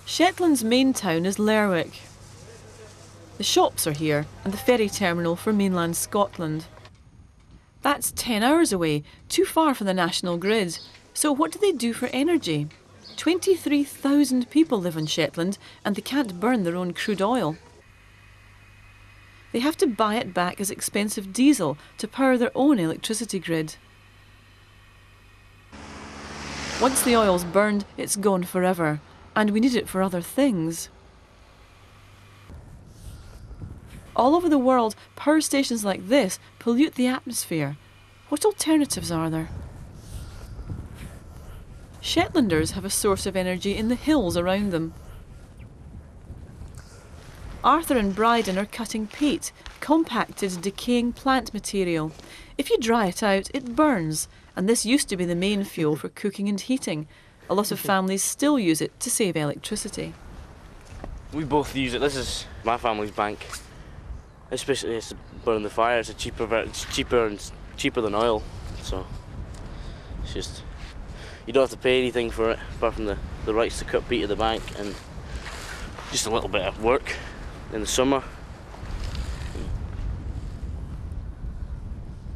Shetland's main town is Lerwick. The shops are here and the ferry terminal for mainland Scotland. That's 10 hours away, too far for the national grid. So what do they do for energy? 23,000 people live on Shetland and they can't burn their own crude oil. They have to buy it back as expensive diesel to power their own electricity grid. Once the oil's burned, it's gone forever, and we need it for other things. All over the world, power stations like this pollute the atmosphere. What alternatives are there? Shetlanders have a source of energy in the hills around them. Arthur and Bryden are cutting peat, compacted, decaying plant material. If you dry it out, it burns, and this used to be the main fuel for cooking and heating. A lot of families still use it to save electricity. We both use it. This is my family's bank. Especially it's burning the fire. It's cheaper than oil. So it's just, you don't have to pay anything for it apart from the rights to cut peat at the bank and just a little bit of work in the summer.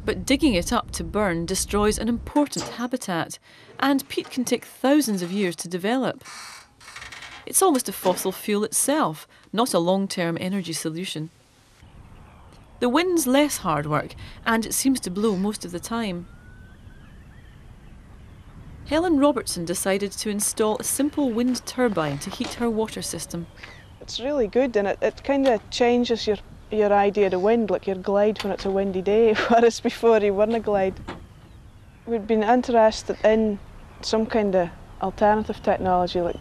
But digging it up to burn destroys an important habitat, and peat can take thousands of years to develop. It's almost a fossil fuel itself, not a long-term energy solution. The wind's less hard work, and it seems to blow most of the time. Helen Robertson decided to install a simple wind turbine to heat her water system. It's really good, and it kind of changes your idea of wind, like your glide when it's a windy day, whereas before you weren't glide. We'd been interested in some kind of alternative technology, like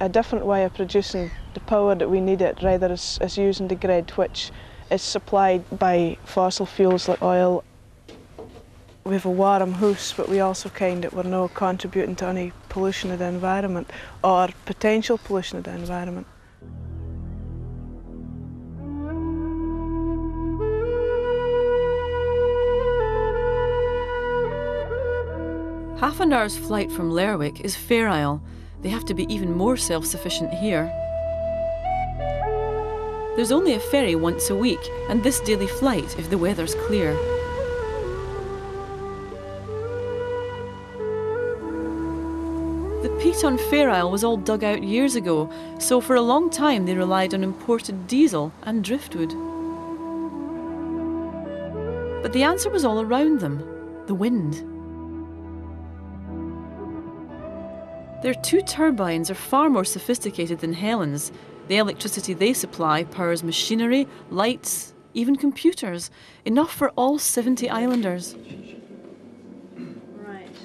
a different way of producing the power that we needed, rather as using the grid, which is supplied by fossil fuels like oil. We have a warm house, but we also kind of, we're not contributing to any pollution of the environment or potential pollution of the environment. Half an hour's flight from Lerwick is Fair Isle. They have to be even more self-sufficient here. There's only a ferry once a week, and this daily flight if the weather's clear. The peat on Fair Isle was all dug out years ago, so for a long time they relied on imported diesel and driftwood. But the answer was all around them: the wind. Their two turbines are far more sophisticated than Helen's. The electricity they supply powers machinery, lights, even computers, enough for all 70 islanders. Right.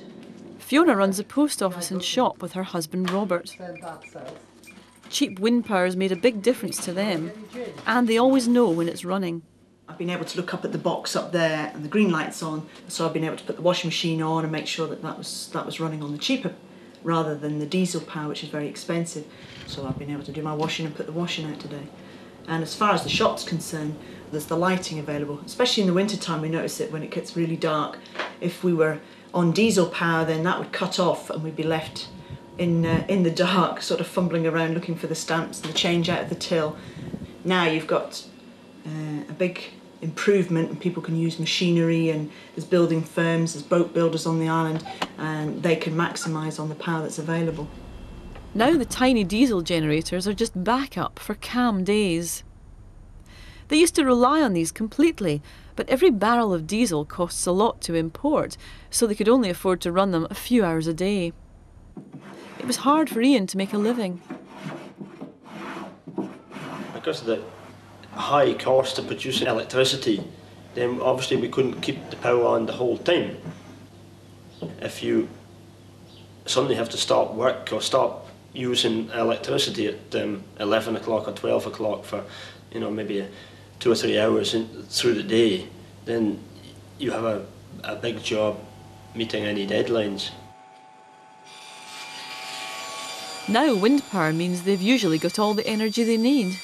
Fiona runs a post office and shop with her husband Robert. Cheap wind power's made a big difference to them, and they always know when it's running. I've been able to look up at the box up there and the green light's on, so I've been able to put the washing machine on and make sure that that was running on the cheaper rather than the diesel power, which is very expensive. So I've been able to do my washing and put the washing out today. And as far as the shop's concerned, there's the lighting available. Especially in the winter time, we notice it when it gets really dark. If we were on diesel power, then that would cut off and we'd be left in the dark, sort of fumbling around looking for the stamps and the change out of the till. Now you've got a big improvement, and people can use machinery, and there's building firms, there's boat builders on the island, and they can maximise on the power that's available. Now the tiny diesel generators are just backup for calm days. They used to rely on these completely, but every barrel of diesel costs a lot to import, so they could only afford to run them a few hours a day. It was hard for Ian to make a living. Because of the high cost of producing electricity, then obviously we couldn't keep the power on the whole time. If you suddenly have to stop work or stop using electricity at 11 o'clock or 12 o'clock for, you know, maybe 2 or 3 hours through the day, then you have a big job meeting any deadlines. Now wind power means they've usually got all the energy they need.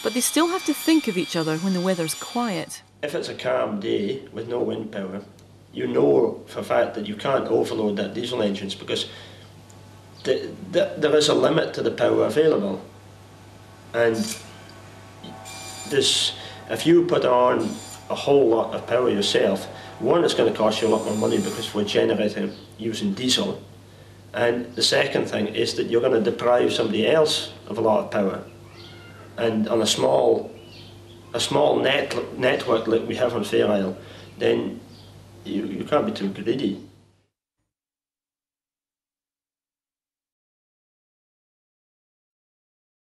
But they still have to think of each other when the weather's quiet. If it's a calm day with no wind power, you know for a fact that you can't overload that diesel engines, because there is a limit to the power available, and if you put on a whole lot of power yourself, one, it's going to cost you a lot more money because we're generating using diesel, and the second thing is that you're going to deprive somebody else of a lot of power, and on a small network like we have on Fair Isle, then you can't be too greedy.